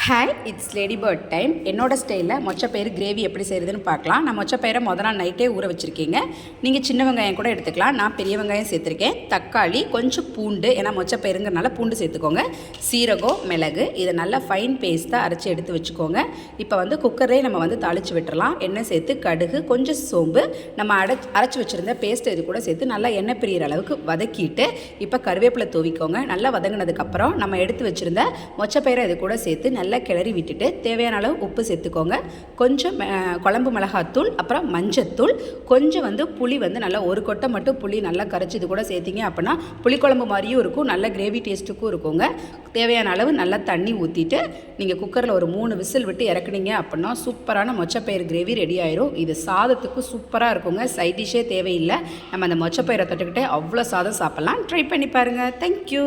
Hi, it's lady bird time. என்னோட ஸ்டைலில் மொச்சப்பயிறு gravy எப்படி செய்கிறதுன்னு பார்க்கலாம். நான் மொச்சப்பயிரை நாள் நைட்டே ஊற வச்சுருக்கீங்க. நீங்கள் சின்ன வெங்காயம் கூட எடுத்துக்கலாம். நான் பெரிய வெங்காயம் சேர்த்துருக்கேன். தக்காளி, கொஞ்சம் பூண்டு, ஏன்னா மொச்சப்பயிறுங்கிறனால பூண்டு சேர்த்துக்கோங்க. சீரகம், மிளகு, இதை நல்லா ஃபைன் பேஸ்ட்டாக அரைச்சி எடுத்து வச்சுக்கோங்க. இப்போ குக்கரே நம்ம தாளித்து விட்டுறலாம். எண்ணெய் சேர்த்து கடுகு, கொஞ்சம் சோம்பு, நம்ம அரைச்சி வச்சுருந்த பேஸ்ட்டை இது கூட சேர்த்து நல்லா எண்ணெய் பிரியிற அளவுக்கு வதக்கிட்டு இப்போ கருவேப்பிலை தூவிக்கோங்க. நல்லா வதங்கினதுக்கப்புறம் நம்ம எடுத்து வச்சுருந்த மொச்சப்பயிரை இது கூட சேர்த்து நல்லா கிளறி விட்டுட்டு தேவையான அளவு உப்பு சேர்த்துக்கோங்க. கொஞ்சம் குழம்பு மிளகாத்தூள், அப்புறம் மஞ்சத்தூள், கொஞ்சம் புளி நல்லா ஒரு கொட்டை மட்டும் புளி நல்லா கரைச்சி இது கூட சேர்த்திங்க அப்படின்னா புளிக்குழம்பு மாதிரியும் இருக்கும், நல்ல கிரேவி டேஸ்ட்டுக்கும் இருக்குங்க. தேவையான அளவு நல்லா தண்ணி ஊற்றிட்டு நீங்கள் குக்கரில் ஒரு 3 விசில் விட்டு இறக்குனீங்க அப்படின்னா சூப்பரான மொச்சப்பயிறு கிரேவி ரெடி ஆயிரும். இது சாதத்துக்கு சூப்பராக இருக்குங்க. சைட் டிஷ்ஷே தேவையில்லை. நம்ம அந்த மொச்சப்பயிரை தொட்டுக்கிட்டே அவ்வளோ சாதம் சாப்பிட்லாம். ட்ரை பண்ணி பாருங்கள். தேங்க்யூ.